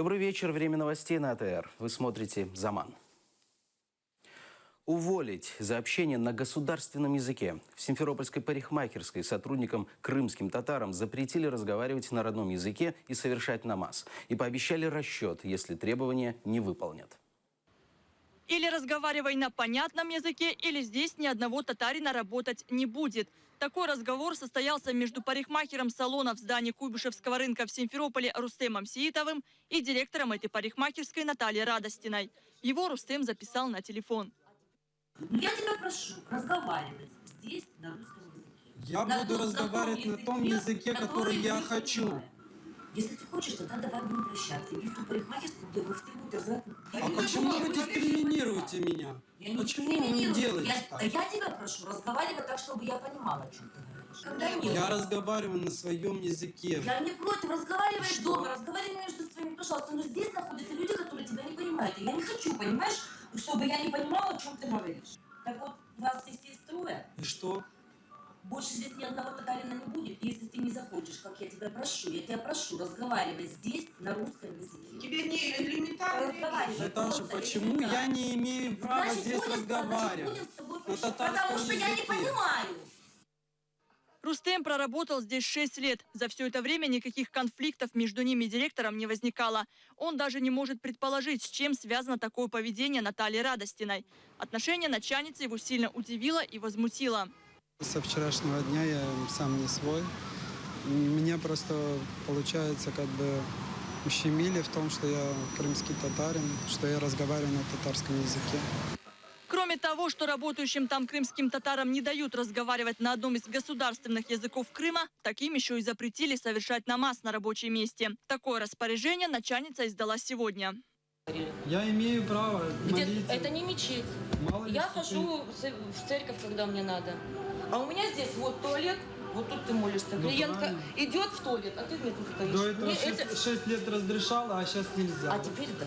Добрый вечер. Время новостей на АТР. Вы смотрите «Заман». Уволить за общение на государственном языке. В Симферопольской парикмахерской сотрудникам крымским татарам запретили разговаривать на родном языке и совершать намаз. И пообещали расчет, если требования не выполнят. Или разговаривай на понятном языке, или здесь ни одного татарина работать не будет. Такой разговор состоялся между парикмахером салона в здании Куйбышевского рынка в Симферополе Рустемом Сиитовым и директором этой парикмахерской Натальей Радостиной. Его Рустем записал на телефон. Я тебя прошу разговаривать здесь на русском языке. Я буду разговаривать на том языке, который я хочу. Если ты хочешь, тогда давай будем прощаться. Иди в ту парикмахерскую, где вы разговаривать. А почему вы дискриминируете меня? Почему вы делаете так? Я тебя прошу разговаривать так, чтобы я понимала, о чем ты говоришь. Когда Я разговариваю на своем языке. Я не против, разговариваешь дома, разговаривай между своими, пожалуйста. Но здесь находятся люди, которые тебя не понимают. И я не хочу, понимаешь, чтобы я не понимала, о чем ты говоришь. Так вот, вас здесь есть трое. И что? Больше здесь ни одного татарина не будет, если ты не захочешь, как я тебя прошу разговаривать здесь на русском языке. Тебе не элементарно. Наташа, почему я не имею права здесь разговаривать? Потому что я не понимаю. Рустем проработал здесь 6 лет. За все это время никаких конфликтов между ними и директором не возникало. Он даже не может предположить, с чем связано такое поведение Натальи Радостиной. Отношение начальницы его сильно удивило и возмутило. Со вчерашнего дня я сам не свой. Меня просто, получается, как бы ущемили в том, что я крымский татарин, что я разговариваю на татарском языке. Кроме того, что работающим там крымским татарам не дают разговаривать на одном из государственных языков Крыма, таким еще и запретили совершать намаз на рабочем месте. Такое распоряжение начальница издала сегодня. Я имею право молиться. Это не мечеть. Я хожу в церковь, когда мне надо. А у меня здесь вот туалет, вот тут ты молишься. Клиентка идет в туалет, а ты мне тут стоишь. До этого 6 лет разрешала, а сейчас нельзя. А теперь да.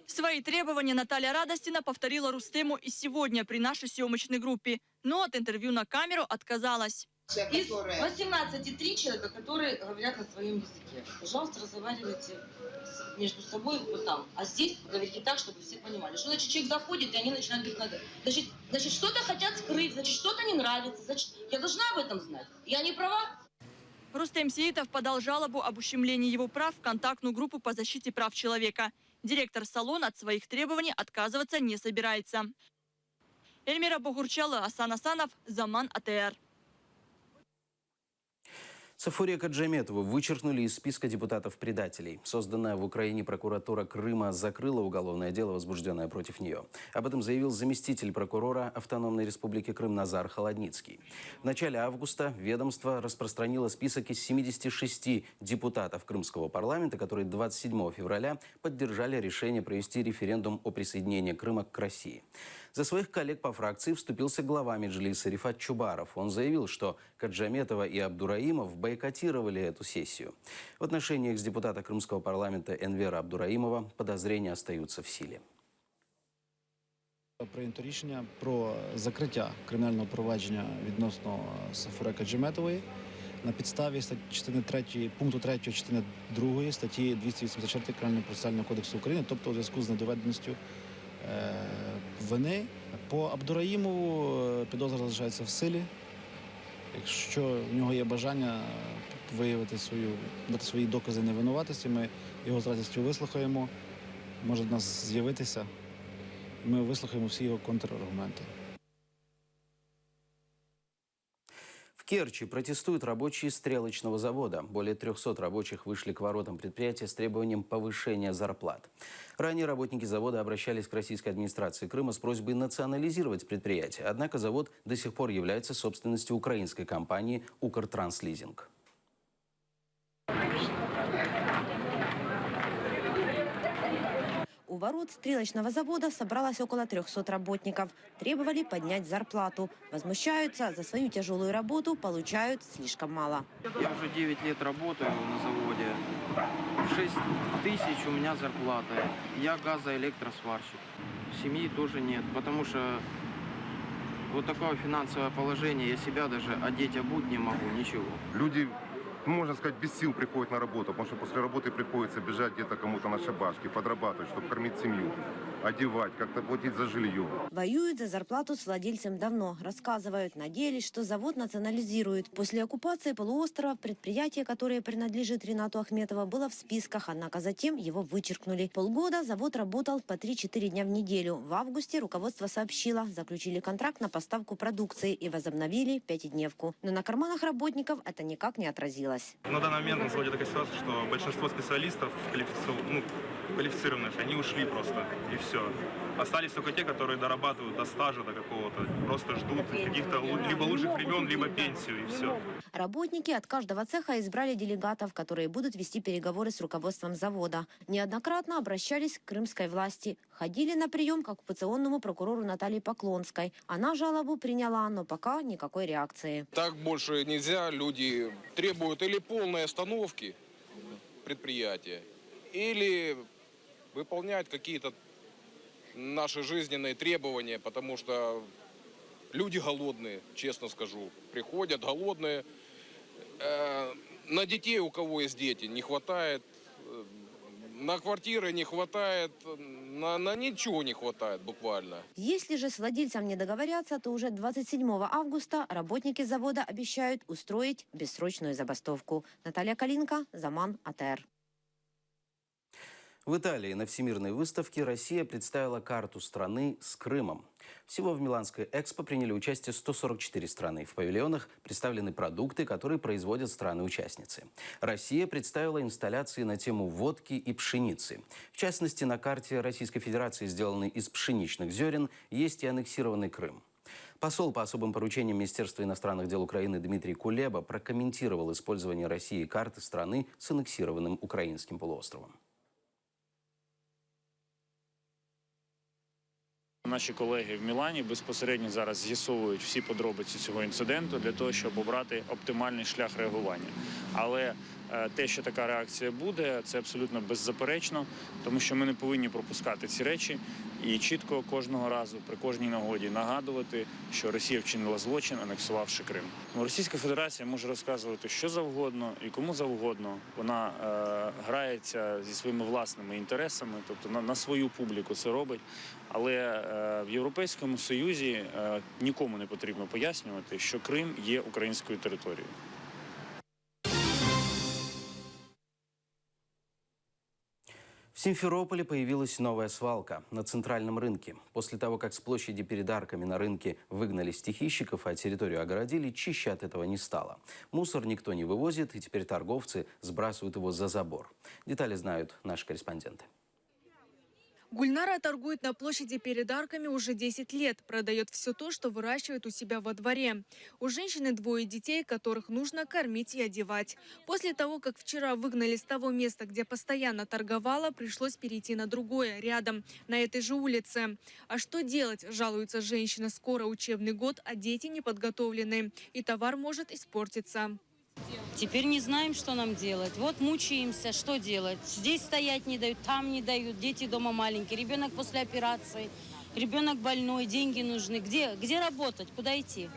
Свои требования Наталья Радостина повторила Рустему и сегодня при нашей съемочной группе. Но от интервью на камеру отказалась. Из 18 3 человека, которые говорят на своем языке. Пожалуйста, разговаривайте между собой вот там. А здесь говорите так, чтобы все понимали. Что значит, человек заходит, и они начинают говорить надо. Значит, что-то хотят скрыть, значит, что-то не нравится. Значит, я должна об этом знать. Я не права? Рустем Сиитов подал жалобу об ущемлении его прав в контактную группу по защите прав человека. Директор салона от своих требований отказываться не собирается. Эльмира Богурчала, Асан Асанов, Заман, АТР. Сафурия Каджаметову вычеркнули из списка депутатов-предателей. Созданная в Украине прокуратура Крыма закрыла уголовное дело, возбужденное против нее. Об этом заявил заместитель прокурора Автономной Республики Крым Назар Холодницкий. В начале августа ведомство распространило список из 76 депутатов Крымского парламента, которые 27 февраля поддержали решение провести референдум о присоединении Крыма к России. За своих коллег по фракции вступился глава Меджлиса Рифат Чубаров. Он заявил, что Каджаметова и Абдураимов бойкотировали эту сессию. В отношении экс-депутата Крымского парламента Энвера Абдураимова подозрения остаются в силе. Прийнято рішення про закриття кримінального провадження відносно Сафури Каджаметової на підставі частини 3, пункту 3 частини 2 статті 284 Кримінально-процесуального кодексу України, тобто у зв'язку з недоведеністю вини. По Абдураїмову підозра залишається в силі. Якщо в нього є бажання дати свої докази невинуватості, ми його з радістю вислухаємо, може до нас з'явитися, і ми вислухаємо всі його контраргументи. В Керчи протестуют рабочие стрелочного завода. Более 300 рабочих вышли к воротам предприятия с требованием повышения зарплат. Ранее работники завода обращались к российской администрации Крыма с просьбой национализировать предприятие. Однако завод до сих пор является собственностью украинской компании «Укртранслизинг». У ворот стрелочного завода собралось около 300 работников. Требовали поднять зарплату. Возмущаются, за свою тяжелую работу получают слишком мало. Я уже 9 лет работаю на заводе. 6 тысяч у меня зарплата. Я газоэлектросварщик. Семьи тоже нет, потому что вот такое финансовое положение. Я себя даже одеть, обуть не могу, ничего. Люди можно сказать, без сил приходят на работу, потому что после работы приходится бежать где-то кому-то на шабашке, подрабатывать, чтобы кормить семью, одевать, как-то платить за жилье. Воюют за зарплату с владельцем давно. Рассказывают, надеялись, что завод национализируют. После оккупации полуострова предприятие, которое принадлежит Ринату Ахметову, было в списках, однако затем его вычеркнули. Полгода завод работал по 3-4 дня в неделю. В августе руководство сообщило, заключили контракт на поставку продукции и возобновили пятидневку. Но на карманах работников это никак не отразилось. На данный момент на заводе такая ситуация, что большинство специалистов квалифицированных, они ушли просто, и все. Остались только те, которые дорабатывают до стажа, до какого-то, просто ждут каких-то либо лучших времен, либо пенсию, и все. Работники от каждого цеха избрали делегатов, которые будут вести переговоры с руководством завода. Неоднократно обращались к крымской власти. Ходили на прием к оккупационному прокурору Наталье Поклонской. Она жалобу приняла, но пока никакой реакции. Так больше нельзя. Люди требуют или полной остановки предприятия, или выполнять какие-то наши жизненные требования, потому что люди голодные, честно скажу, приходят голодные. На детей, у кого есть дети, не хватает, на квартиры не хватает, на ничего не хватает буквально. Если же с владельцем не договорятся, то уже 27 августа работники завода обещают устроить бессрочную забастовку. Наталья Калинка, Заман, АТР. В Италии на Всемирной выставке Россия представила карту страны с Крымом. Всего в Миланской Экспо приняли участие 144 страны. В павильонах представлены продукты, которые производят страны-участницы. Россия представила инсталляции на тему водки и пшеницы. В частности, на карте Российской Федерации, сделанной из пшеничных зерен, есть и аннексированный Крым. Посол по особым поручениям Министерства иностранных дел Украины Дмитрий Кулеба прокомментировал использование России карты страны с аннексированным украинским полуостровом. Наші колеги в Мілані безпосередньо зараз з'ясовують всі подробиці цього інциденту для того, щоб обрати оптимальний шлях реагування. Але те, що така реакція буде, це абсолютно беззаперечно, тому що ми не повинні пропускати ці речі і чітко кожного разу, при кожній нагоді нагадувати, що Росія вчинила злочин, анексувавши Крим. Російська Федерація може розказувати що завгодно і кому завгодно. Вона грається зі своїми власними інтересами, тобто на свою публіку це робить. Але в Європейському Союзі нікому не потрібно пояснювати, що Крим є українською територією. В Симферополе появилась новая свалка на центральном рынке. После того, как с площади перед арками на рынке выгнали стихийщиков, а территорию огородили, чище от этого не стало. Мусор никто не вывозит, и теперь торговцы сбрасывают его за забор. Детали знают наши корреспонденты. Гульнара торгует на площади перед арками уже 10 лет. Продает все то, что выращивает у себя во дворе. У женщины 2 детей, которых нужно кормить и одевать. После того, как вчера выгнали с того места, где постоянно торговала, пришлось перейти на другое, рядом, на этой же улице. А что делать, жалуется женщина. Скоро учебный год, а дети не подготовлены. И товар может испортиться. Теперь не знаем, что нам делать. Вот мучаемся, что делать. Здесь стоять не дают, там не дают. Дети дома маленькие, ребенок после операции, ребенок больной, деньги нужны. Где работать, куда идти?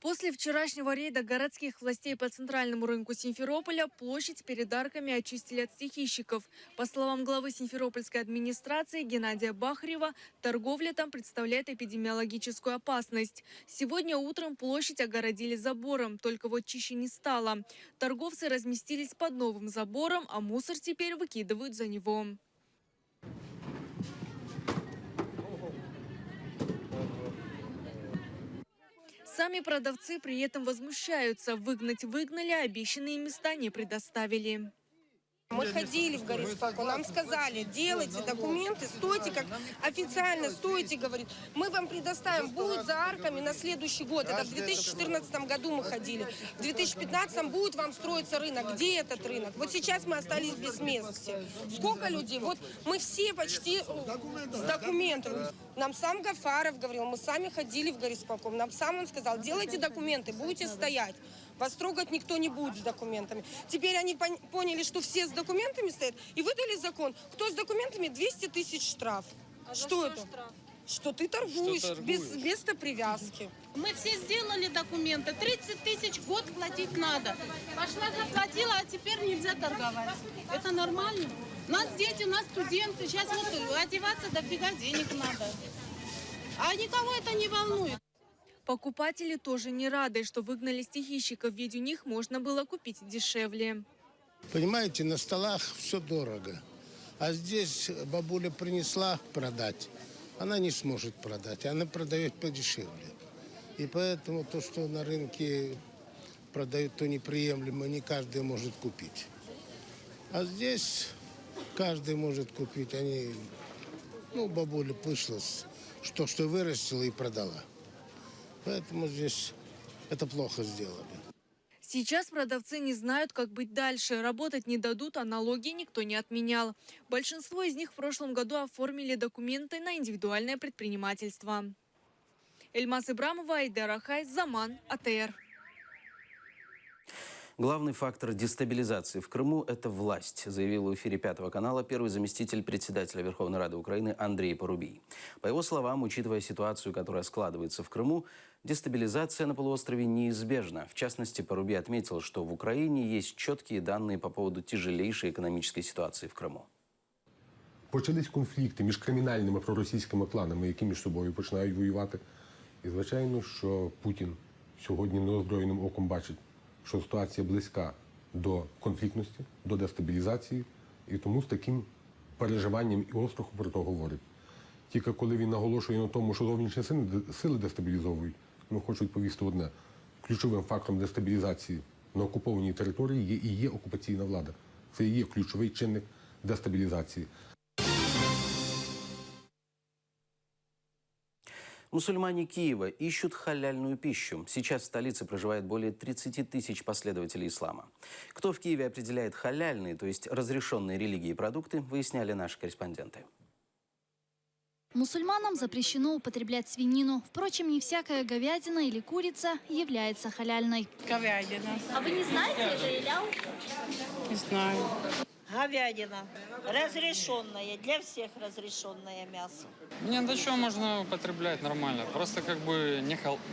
После вчерашнего рейда городских властей по центральному рынку Симферополя площадь перед арками очистили от стихийщиков. По словам главы Симферопольской администрации Геннадия Бахарева, торговля там представляет эпидемиологическую опасность. Сегодня утром площадь огородили забором, только вот чище не стало. Торговцы разместились под новым забором, а мусор теперь выкидывают за него. Сами продавцы при этом возмущаются. Выгнать выгнали, а обещанные места не предоставили. Мы ходили в горисполком, нам сказали, делайте документы, стойте как официально, стойте, говорит. Мы вам предоставим, будет за арками на следующий год. Это в 2014 году мы ходили. В 2015 будет вам строиться рынок. Где этот рынок? Вот сейчас мы остались без мест все. Сколько людей? Вот мы все почти с документами. Нам сам Гафаров говорил, мы сами ходили в горисполком. Нам сам он сказал, делайте документы, будете стоять. Вас трогать никто не будет с документами. Теперь они поняли, что все с документами стоят, и выдали закон. Кто с документами, 200 тысяч штраф. А что это? Штраф? что ты торгуешь без места привязки. Мы все сделали документы. 30 тысяч в год платить надо. Пошла заплатила, а теперь нельзя торговать. Это нормально? У нас дети, у нас студенты. Сейчас вот одеваться дофига денег надо. А никого это не волнует. Покупатели тоже не рады, что выгнали стихийщиков, ведь у них можно было купить дешевле. Понимаете, на столах все дорого. А здесь бабуля принесла продать. Она не сможет продать, она продает подешевле. И поэтому то, что на рынке продают, то неприемлемо, не каждый может купить. А здесь каждый может купить. Бабуля вышла, что вырастила и продала. Поэтому здесь это плохо сделали. Сейчас продавцы не знают, как быть дальше. Работать не дадут, а налоги никто не отменял. Большинство из них в прошлом году оформили документы на индивидуальное предпринимательство. Эльмас Ибрамова, Айдар Ахай, Заман, АТР. Главный фактор дестабилизации в Крыму – это власть, заявил в эфире Пятого канала первый заместитель председателя Верховной Рады Украины Андрей Порубий. По его словам, учитывая ситуацию, которая складывается в Крыму, дестабилизация на полуострове неизбежна. В частности, Порубий отметил, что в Украине есть четкие данные по поводу тяжелейшей экономической ситуации в Криму. Почались конфлікти між кримінальними проросійськими кланами, які між собою починають воювати. І, звичайно, що Путін сьогодні неозброєним оком бачить, що ситуація близька до конфліктності, до дестабілізації, і тому з таким переживанням і острахом про то говорить. Тільки коли він наголошує на тому, що зовнішні сили дестабілізовують, хочу відповісти одне. Ключовим фактором дестабілізації на окупованій території є окупаційна влада. Це і є ключовий чинник дестабілізації. Мусульмане Киева ищут халяльную пищу. Сейчас в столице проживает более 30 тысяч последователей ислама. Кто в Киеве определяет халяльные, то есть разрешенные религии продукты, выясняли наши корреспонденты. Мусульманам запрещено употреблять свинину. Впрочем, не всякая говядина или курица является халяльной. Говядина. А вы не знаете, это иляу? Не знаю. Говядина. Разрешенное. Для всех разрешенное мясо. Не, да что можно употреблять нормально. Просто как бы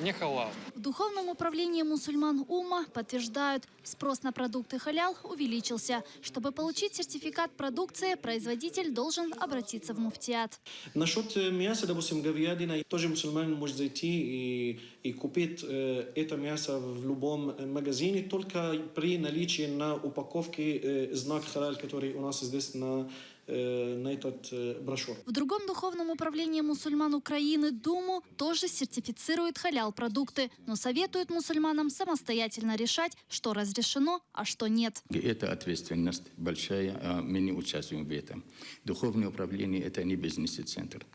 не халал. В Духовном управлении мусульман УМА подтверждают, спрос на продукты халял увеличился. Чтобы получить сертификат продукции, производитель должен обратиться в муфтиат. Насчет мяса, допустим, говядина, тоже мусульманин может зайти и купить это мясо в любом магазине, только при наличии на упаковке знак халаль, который у нас здесь на этот брошюр. В другом духовном управлении мусульман Украины, Думу, тоже сертифицируют халял-продукты, но советуют мусульманам самостоятельно решать, что разрешено, а что нет. Это ответственность большая, а мы не участвуем в этом. Духовное управление – это не бизнес-центр.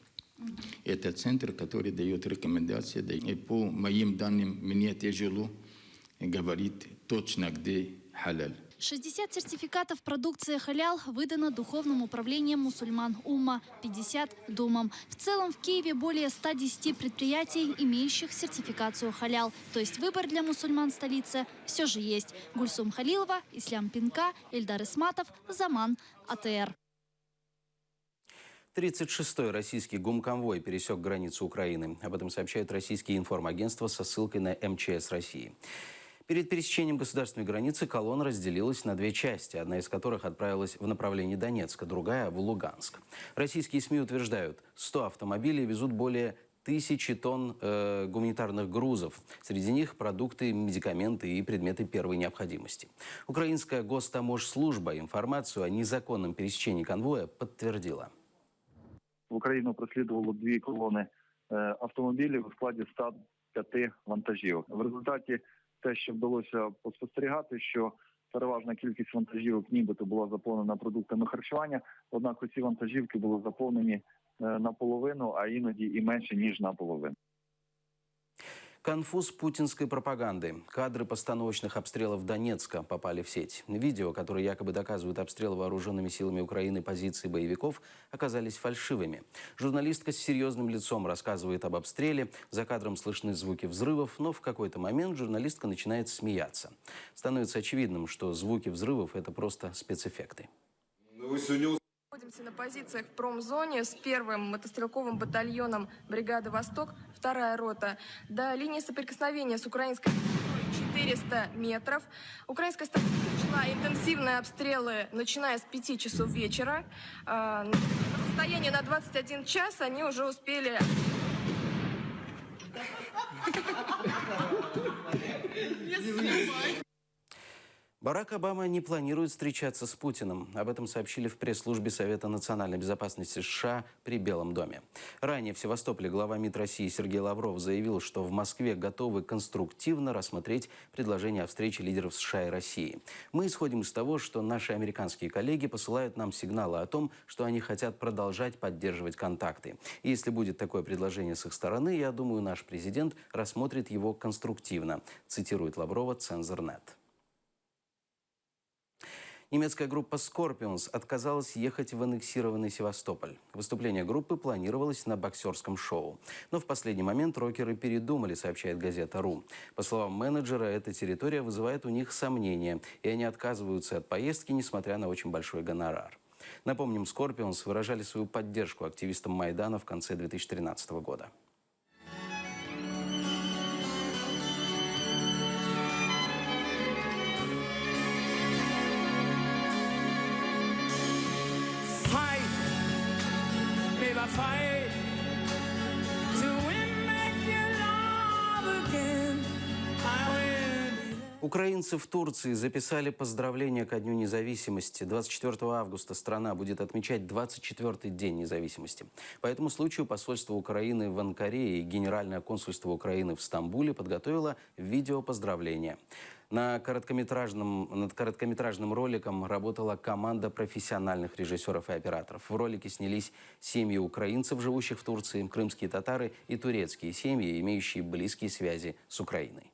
Это центр, который дает рекомендации. И по моим данным, мне тяжело говорить точно, где халяль. 60 сертификатов продукции халял выдано Духовным управлением мусульман УМА, 50 – Думам. В целом в Киеве более 110 предприятий, имеющих сертификацию халял. То есть выбор для мусульман столицы все же есть. Гульсум Халилова, Ислам Пинка, Эльдар Исматов, Заман, АТР. 36-й российский гумконвой пересек границу Украины. Об этом сообщает российское информагентство со ссылкой на МЧС России. Перед пересечением государственной границы колонна разделилась на две части, одна из которых отправилась в направлении Донецка, другая – в Луганск. Российские СМИ утверждают, 100 автомобилей везут более 1000 тонн гуманитарных грузов. Среди них продукты, медикаменты и предметы первой необходимости. Украинская гостаможслужба информацию о незаконном пересечении конвоя подтвердила. В Україну прослідувало дві колони автомобілів у складі 105 вантажівок. В результаті те, що вдалося поспостерігати, що переважна кількість вантажівок нібито була заповнена продуктами харчування, однак усі вантажівки були заповнені наполовину, а іноді і менше, ніж наполовину. Конфуз путинской пропаганды. Кадры постановочных обстрелов Донецка попали в сеть. Видео, которые якобы доказывают обстрел вооруженными силами Украины позиций боевиков, оказались фальшивыми. Журналистка с серьезным лицом рассказывает об обстреле. За кадром слышны звуки взрывов, но в какой-то момент журналистка начинает смеяться. Становится очевидным, что звуки взрывов – это просто спецэффекты. находимся на позициях в промзоне с 1-м мотострелковым батальоном бригады «Восток», 2-я рота. До линии соприкосновения с украинской стороной 400 метров. Украинская сторона начала интенсивные обстрелы, начиная с 5 часов вечера. На состояние на 21 час они уже успели... Барак Обама не планирует встречаться с Путиным. Об этом сообщили в пресс-службе Совета национальной безопасности США при Белом доме. Ранее в Севастополе глава МИД России Сергей Лавров заявил, что в Москве готовы конструктивно рассмотреть предложение о встрече лидеров США и России. Мы исходим из того, что наши американские коллеги посылают нам сигналы о том, что они хотят продолжать поддерживать контакты. И если будет такое предложение с их стороны, я думаю, наш президент рассмотрит его конструктивно, цитирует Лаврова Цензор.нет. Немецкая группа Scorpions отказалась ехать в аннексированный Севастополь. Выступление группы планировалось на боксерском шоу. Но в последний момент рокеры передумали, сообщает газета «Ру». По словам менеджера, эта территория вызывает у них сомнения, и они отказываются от поездки, несмотря на очень большой гонорар. Напомним, Scorpions выражали свою поддержку активистам Майдана в конце 2013 года. Украинцы в Турции записали поздравления ко Дню независимости. 24 августа страна будет отмечать 24-й день независимости. По этому случаю посольство Украины в Анкаре и Генеральное консульство Украины в Стамбуле подготовило видео поздравления. Над короткометражным роликом работала команда профессиональных режиссеров и операторов. В ролике снялись семьи украинцев, живущих в Турции, крымские татары и турецкие семьи, имеющие близкие связи с Украиной.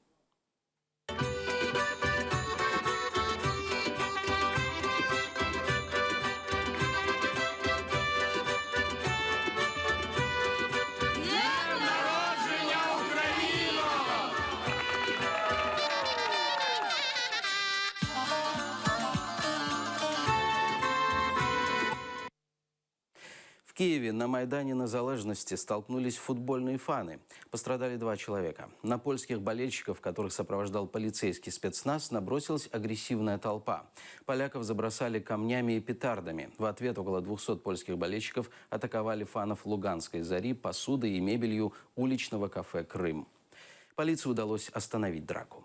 В Киеве на Майдане Незалежности столкнулись футбольные фаны. Пострадали 2 человека. На польских болельщиков, которых сопровождал полицейский спецназ, набросилась агрессивная толпа. Поляков забросали камнями и петардами. В ответ около 200 польских болельщиков атаковали фанов Луганской «Зари» посудой и мебелью уличного кафе «Крым». Полиции удалось остановить драку.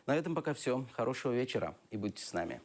На этом пока все. Хорошего вечера и будьте с нами.